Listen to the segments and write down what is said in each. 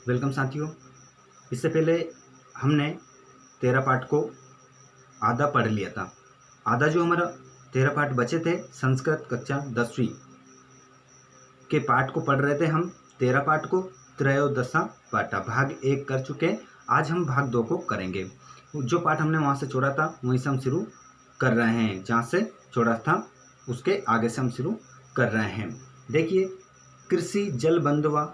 Welcome साथियों। इससे पहले हमने 13 पाठ को आधा पढ़ लिया था। आधा जो हमारा 13 पाठ बचे थे संस्कृत कक्षा 10वीं के पाठ को पढ़ रहे थे हम। 13 पाठ को त्रयोदशा पाठा भाग 1 कर चुके हैं। आज हम भाग 2 को करेंगे। जो पाठ हमने वहाँ से छोड़ा था वहीं से हम शुरू कर रहे हैं। जहाँ से छोड़ा था उसके आगे से हम शुरू कर रहे हैं। देखिए, कृषि जल बंधवा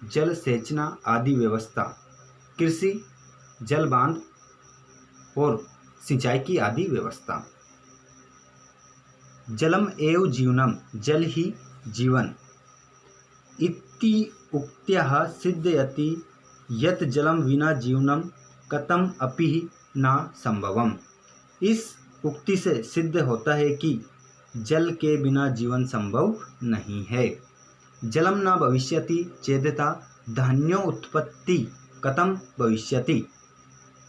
जल सेचना आदि व्यवस्था, कृषि जल बांध और सिंचाई की आदि व्यवस्था। जलम एव जीवनम, जल ही जीवन इति उक्त्याः सिद्धयति यत् जलम विना जीवनम कथम अपि न संभवम। इस उक्ति से सिद्ध होता है कि जल के बिना जीवन संभव नहीं है। जलम न भविष्यति चेदता धान्यो उत्पत्ति कथम भविष्यति।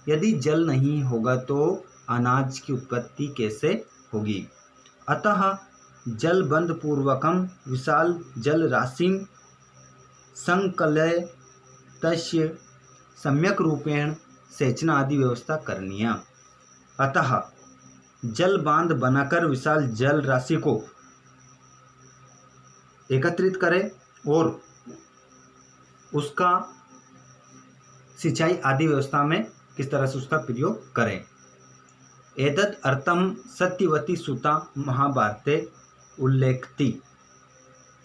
यदि जल नहीं होगा तो अनाज की उत्पत्ति कैसे होगी। अतः जल बंध पूर्वकम विशाल जल राशिं संकलय तस्य सम्यक रूपेण सेचना आदि व्यवस्था करनीय। अतः जल बांध बनाकर विशाल जल राशि को एकत्रित करें और उसका सिंचाई आदि व्यवस्था में किस तरह से उसका प्रयोग करें। एतद् अर्थम सत्यवती सुता महाभारते उल्लेखति।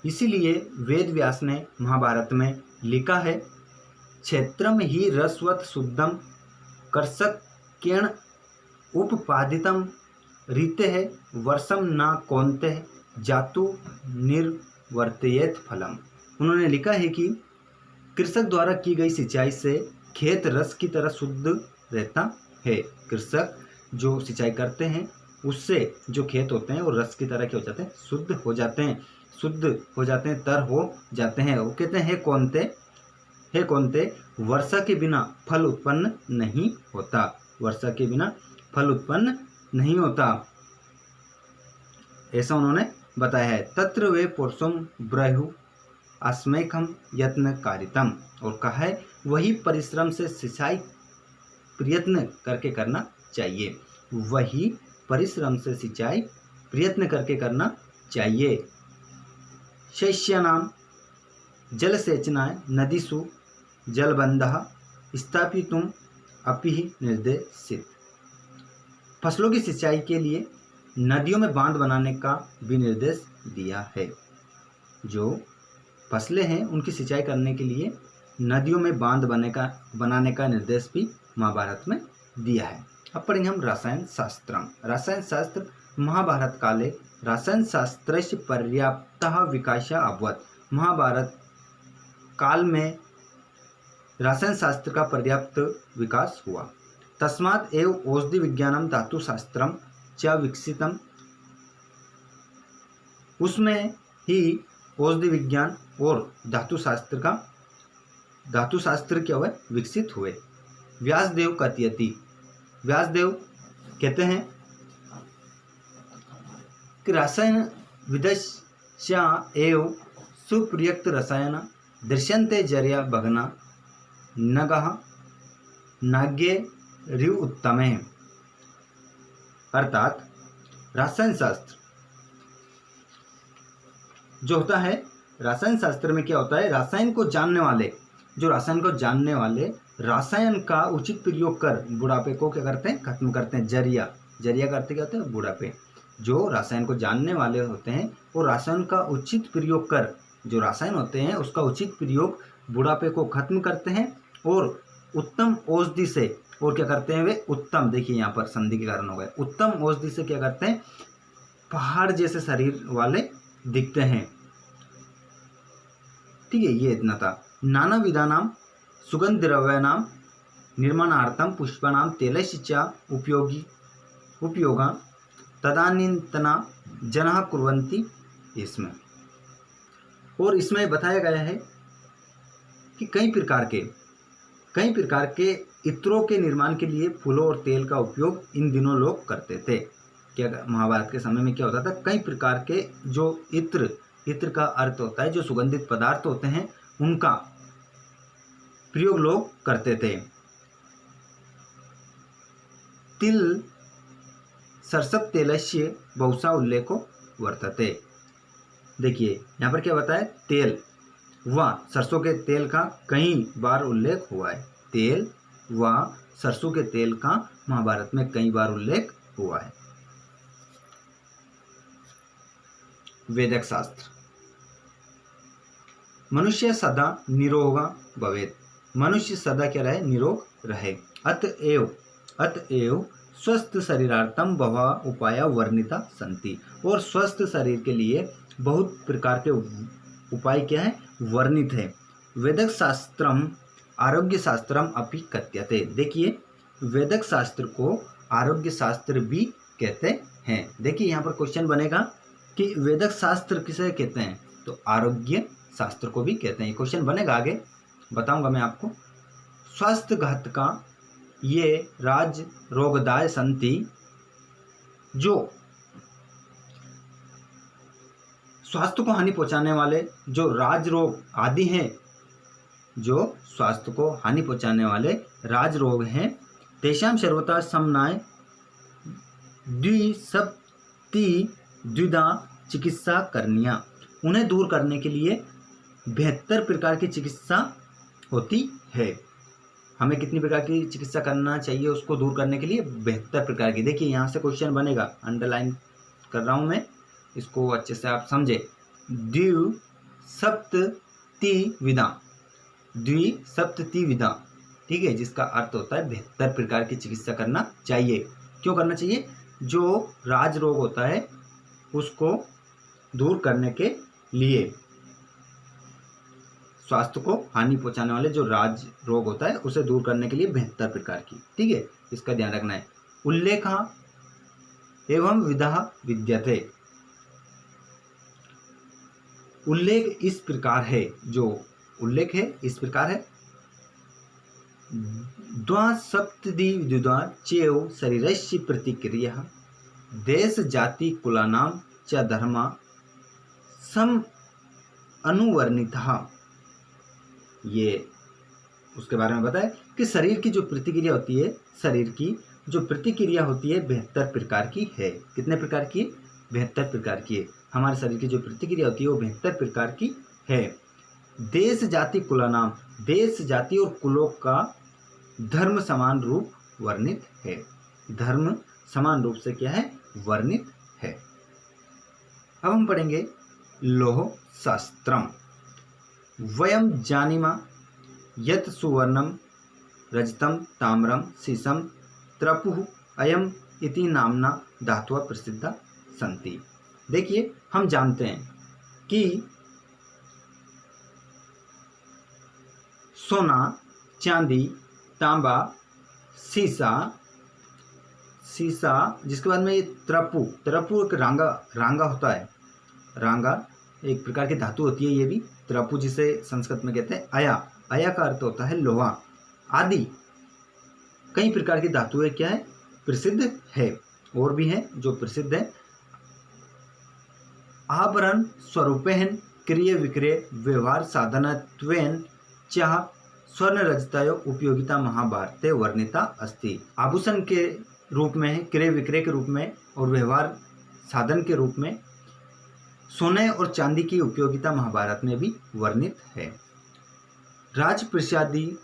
इसीलिए वेद व्यास ने महाभारत में लिखा है, क्षेत्रम ही रसवत शुद्धम कर्षकेण उपपादितम रीते वर्षम न कौन्ते जातु निर्वर्तयेत फलम। उन्होंने लिखा है कि कृषक द्वारा की गई सिंचाई से खेत रस की तरह शुद्ध रहता है। कृषक जो सिंचाई करते हैं उससे जो खेत होते हैं वो रस की तरह क्या हो जाते हैं, शुद्ध हो जाते हैं, शुद्ध हो जाते हैं, तर हो जाते हैं। वो कहते हैं कौनते वर्षा के बिना फल उत्पन्न नहीं होता, वर्षा के बिना फल उत्पन्न नहीं होता, ऐसा उन्होंने बताया है। तत्र वे पुरुषम ब्रह्यु अस्मैकम यत्न कारितम, और कहा है वही परिश्रम से सिंचाई प्रयत्न करके करना चाहिए, वही परिश्रम से सिंचाई प्रयत्न करके करना चाहिए। शस्यानां जल सेचनाय नदीषु जलबंधः स्थापितुम् अपि निर्देशित। फसलों की सिंचाई के लिए नदियों में बांध बनाने का भी निर्देश दिया है। जो फसलें हैं उनकी सिंचाई करने के लिए नदियों में बांध बनाने का निर्देश भी महाभारत में दिया है। अब पढ़ेंगे हम रसायन शास्त्रम। रसायन शास्त्र महाभारत काले रसायन शास्त्रस्य पर्याप्तः विकासः अभवत्। महाभारत काल में रसायन शास्त्र का पर्याप्त विकास हुआ। तस्मात् एव औषधि विज्ञानम धातु शास्त्रम च विकसितम। उसमें ही औषधि विज्ञान और धातु शास्त्र क्या हुए, विकसित हुए। व्यासदेव कथयति, व्यासदेव कहते हैं कि रसायन विदस्या एव सुप्रयुक्त रसायन दृश्यन्ते जर्या भगना नगः नाग्ये रिव उत्तमे। अर्थात रसायन शास्त्र जो होता है, रसायन शास्त्र में क्या होता है, रसायन को जानने वाले रसायन का उचित प्रयोग कर बुढ़ापे को क्या करते हैं, खत्म करते हैं। जरिया करते क्या होते हैं, बुढ़ापे। जो रसायन को जानने वाले होते हैं वो रसायन का उचित प्रयोग कर, जो रसायन होते हैं उसका उचित प्रयोग बुढ़ापे को खत्म करते हैं और उत्तम औषधि से, और क्या करते हैं वे उत्तम, देखिए यहाँ पर संधि के कारण हो गए, उत्तम औषधि से क्या करते हैं, पहाड़ जैसे शरीर वाले दिखते हैं। ठीक है, ये इतना था। नाना विधानाम सुगंध द्रव्यानाम निर्माणार्थम पुष्पाणाम तेलस्य च उपयोगा तदानींतना जनः कुर्वन्ति। इसमें और इसमें बताया गया है कि कई प्रकार के इत्रों के निर्माण के लिए फूलों और तेल का उपयोग इन दिनों लोग करते थे। क्या महाभारत के समय में क्या होता था, कई प्रकार के जो इत्र का अर्थ होता है जो सुगंधित पदार्थ होते हैं, उनका प्रयोग लोग करते थे। तिल सरसप तेलस्य बहुशा उल्लेखो वर्तते। देखिए यहाँ पर क्या बताया, तेल व सरसों के तेल का कई बार उल्लेख हुआ है। तेल व सरसों के तेल का महाभारत में कई बार उल्लेख हुआ है। वेदक शास्त्र। मनुष्य सदा निरोग भवेत्। मनुष्य सदा क्या रहे, निरोग रहे। अतएव स्वस्थ शरीरार्थम बहवः उपाय वर्णिता सन्ति। और स्वस्थ शरीर के लिए बहुत प्रकार के उपाय क्या है, वर्णित है। वेदक शास्त्रम आरोग्य शास्त्रम अपि कथ्यते। देखिए वेदक शास्त्र को आरोग्य शास्त्र भी कहते हैं। देखिए यहाँ पर क्वेश्चन बनेगा कि वेदक शास्त्र किसे कहते हैं, तो आरोग्य शास्त्र को भी कहते हैं। क्वेश्चन बनेगा, आगे बताऊंगा मैं आपको। स्वास्थ्य घातका ये राज रोगदाय संति। जो स्वास्थ्य को हानि पहुंचाने वाले जो राज रोग आदि हैं, जो स्वास्थ्य को हानि पहुंचाने वाले राज रोग हैं, तेषाम सर्वथा समनाय द्विधा चिकित्सा करनिया। उन्हें दूर करने के लिए 72 प्रकार की चिकित्सा होती है। हमें कितनी प्रकार की चिकित्सा करना चाहिए उसको दूर करने के लिए, 72 प्रकार की। देखिए यहाँ से क्वेश्चन बनेगा, अंडरलाइन कर रहा हूँ मैं, इसको अच्छे से आप समझे। द्विसप्तति विधा, ठीक है, जिसका अर्थ होता है 72 प्रकार की चिकित्सा करना चाहिए। क्यों करना चाहिए, जो राज रोग होता है उसको दूर करने के लिए, स्वास्थ्य को हानि पहुंचाने वाले जो राज रोग होता है उसे दूर करने के लिए 72 प्रकार की, ठीक है, इसका ध्यान रखना है। उल्लेख एवं विधा विद्यते। उल्लेख इस प्रकार है, जो उल्लेख है इस प्रकार है। द्वासप्तति विद्युदा चेव शरीरस्य प्रतिक्रिया देश जाति कुलानां च धर्मा सम अनुवर्णितः। ये उसके बारे में बताया कि शरीर की जो प्रतिक्रिया होती है, शरीर की जो प्रतिक्रिया होती है 72 प्रकार की है। कितने प्रकार की, 72 प्रकार की है। हमारे शरीर की जो प्रतिक्रिया होती है वो 72 प्रकार की है। देश जाति कुलानाम, देश जाति और कुलों का धर्म समान रूप वर्णित है। धर्म समान रूप से क्या है, वर्णित है। अब हम पढ़ेंगे लोह शास्त्रम। वयम जानीमा यत् सुवर्णम रजतम ताम्रम सीसम त्रपुः अयम इति नामना धातुः प्रसिद्धा सन्ति। देखिए हम जानते हैं कि सोना, चांदी, तांबा, सीसा, जिसके बाद में ये त्रपु एक रांगा होता है। रांगा एक प्रकार की धातु होती है, ये भी त्रपु, जिसे संस्कृत में कहते हैं अया का अर्थ होता है लोहा। आदि कई प्रकार की धातुएं क्या है, प्रसिद्ध है। और भी हैं जो प्रसिद्ध है। आभरण स्वरूपेण क्रिय विक्रय व्यवहार साधनत्वेन च स्वर्ण रजतयो उपयोगिता महाभारते वर्णिता अस्ति। आभूषण के रूप में, क्रय विक्रय के रूप में और व्यवहार साधन के रूप में सोने और चांदी की उपयोगिता महाभारत में भी वर्णित है। राजप्रासादी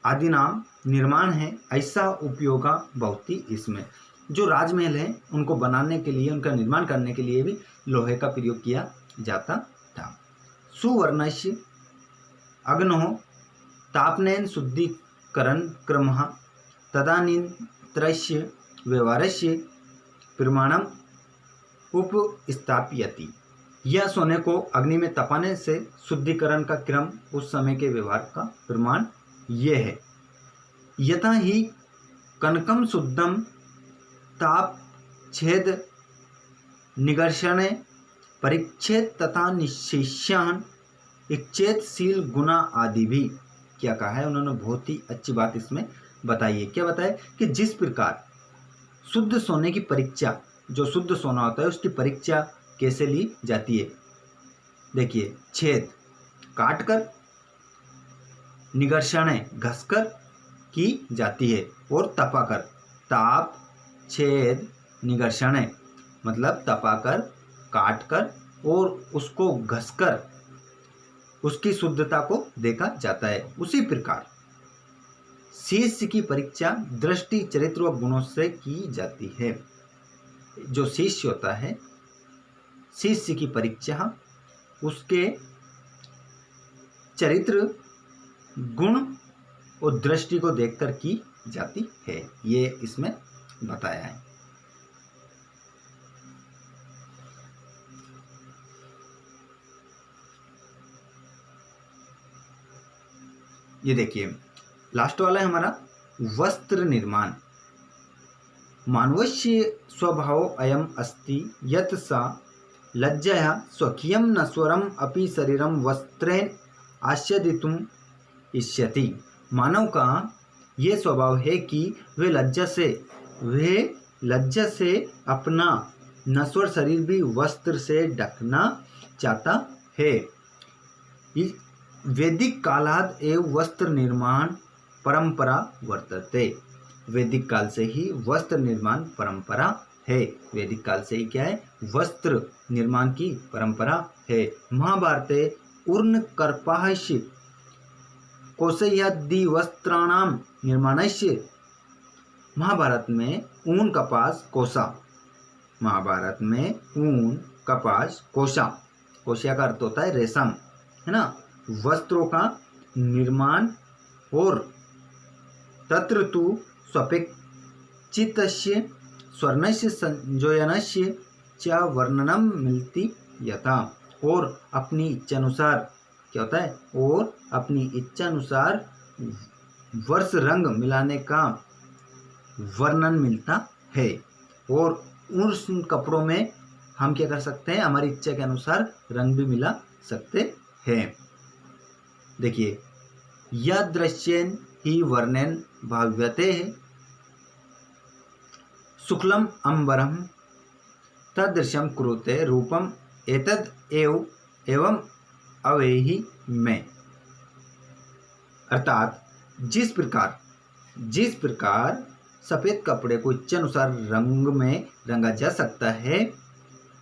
आदि नाम निर्माण है, ऐसा उपयोगा भवति। इसमें जो राजमहल हैं उनको बनाने के लिए, उनका निर्माण करने के लिए भी लोहे का प्रयोग किया जाता था। सुवर्णस्य अग्नो तापनेन शुद्धिकरण क्रमः तदानीन्तरस्य व्यवहारस्य प्रमाणम उपस्थापयति। यह सोने को अग्नि में तपाने से शुद्धिकरण का क्रम, उस समय के व्यवहार का प्रमाण ये है। यथा ही कनकम शुद्धम ताप छेद निगर्षणे परिच्छेद तथा निशेषण इच्छेदशील गुना आदि भी। क्या कहा है उन्होंने, बहुत ही अच्छी बात इसमें बताई है। क्या बताया कि जिस प्रकार शुद्ध सोने की परीक्षा, जो शुद्ध सोना होता है उसकी परीक्षा कैसे ली जाती है। देखिए छेद काट कर निगर्षण घसकर की जाती है, और तपाकर, ताप छेद निगर्षण मतलब तपाकर, काटकर और उसको घसकर उसकी शुद्धता को देखा जाता है। उसी प्रकार शिष्य की परीक्षा दृष्टि, चरित्र व गुणों से की जाती है। जो शिष्य होता है, शिष्य की परीक्षा उसके चरित्र, गुण और दृष्टि को देखकर की जाती है, ये इसमें बताया है। ये देखिए लास्ट वाला है हमारा वस्त्र निर्माण। मानवस्य स्वभाव अयम अस्ति यत् सा लज्जया स्वकीयं नश्वरम अपि शरीरम वस्त्रेण आच्छादितुम इच्छति। मानव का ये स्वभाव है कि वे लज्जा से अपना नश्वर शरीर भी वस्त्र से ढकना चाहता है। वैदिक कालाद एवं वस्त्र निर्माण परंपरा वर्तते। वैदिक काल से ही वस्त्र निर्माण परंपरा है। वैदिक काल से ही क्या है? वस्त्र निर्माण की परंपरा है। महाभारते ऊर्ण कर्पास्य कोशयादि वस्त्राणाम निर्माणस्य। महाभारत में ऊन कपास कोसा, महाभारत में ऊन कपास कोसा, कोशिया का अर्थ होता है रेशम, है ना, वस्त्रों का निर्माण और तत्र तु स्वपेक्षितस्य स्वर्णस्य संयोजनस्य च वर्णनम मिलती यथा। और अपनी इच्छानुसार क्या होता है? और अपनी इच्छानुसार वर्ष रंग मिलाने का वर्णन मिलता है। और उस कपड़ों में हम क्या कर सकते हैं? हमारी इच्छा के अनुसार रंग भी मिला सकते हैं। देखिए यदृश्येन ही वर्णेन भाव्यते शुक्लम अंबरम तदृशम कुरुते रूपम एतद एवं अवेहि में। अर्थात जिस प्रकार सफेद कपड़े को इच्छानुसार रंग में रंगा जा सकता है,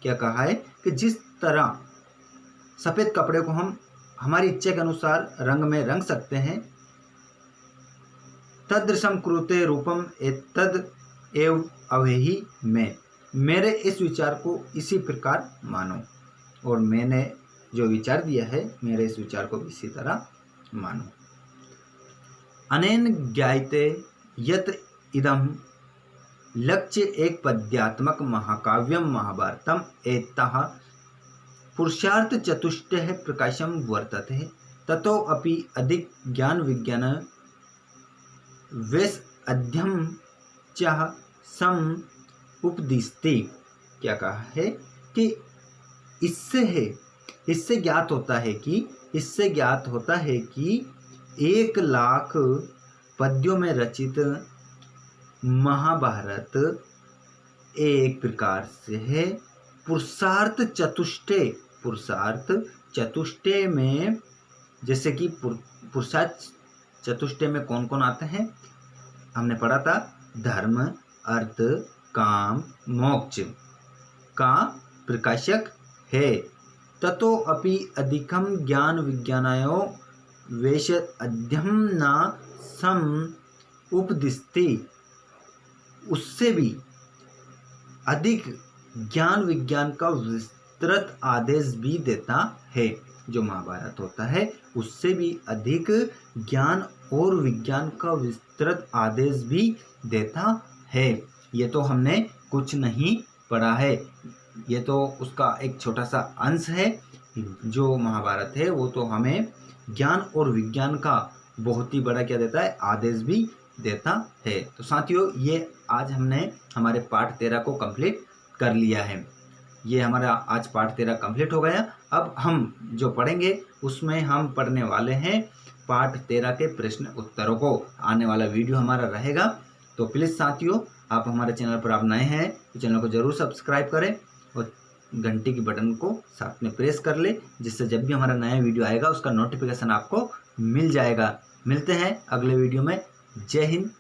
क्या कहा है कि जिस तरह सफेद कपड़े को हम हमारी इच्छा के अनुसार रंग में रंग सकते हैं, तदृशम कुरुते रूपम एतद एव अवेहि में। मेरे इस विचार को इसी प्रकार मानो, और मैंने जो विचार दिया है मेरे इस विचार को इसी तरह मानो। अनेन ज्ञायते यत इदम लक्ष्य एक पद्यात्मक महाकाव्यम महाभारतम एतः पुरुषार्थ चतुष्टय प्रकाशम वर्तते ततो अपि अधिक ज्ञान विज्ञान वेश अध्यम च सम उपदिष्टि। क्या कहा है कि इससे ज्ञात होता है कि 1,00,000 पद्यों में रचित महाभारत एक प्रकार से है पुरुषार्थ चतुष्टय में। जैसे कि पुरुषार्थ चतुष्टय में कौन कौन आते हैं? हमने पढ़ा था धर्म, अर्थ, काम, मोक्ष का प्रकाशक है। ततो अपि अधिकम ज्ञान विज्ञानयो वेश अध्यम न सम उपदिष्टि। उससे भी अधिक ज्ञान विज्ञान का विस्तृत आदेश भी देता है। जो महाभारत होता है उससे भी अधिक ज्ञान और विज्ञान का विस्तृत आदेश भी देता है। ये तो हमने कुछ नहीं पढ़ा है, ये तो उसका एक छोटा सा अंश है। जो महाभारत है वो तो हमें ज्ञान और विज्ञान का बहुत ही बड़ा क्या देता है? आदेश भी देता है। तो साथियों, ये आज हमने हमारे पाठ 13 को कंप्लीट कर लिया है। ये हमारा आज पाठ 13 कंप्लीट हो गया। अब हम जो पढ़ेंगे उसमें हम पढ़ने वाले हैं पाठ 13 के प्रश्न उत्तरों को। आने वाला वीडियो हमारा रहेगा। तो प्लीज़ साथियों, आप हमारे चैनल पर आप नए हैं तो चैनल को ज़रूर सब्सक्राइब करें और घंटी की बटन को साथ में प्रेस कर ले, जिससे जब भी हमारा नया वीडियो आएगा उसका नोटिफिकेशन आपको मिल जाएगा। मिलते हैं अगले वीडियो में। जय हिंद,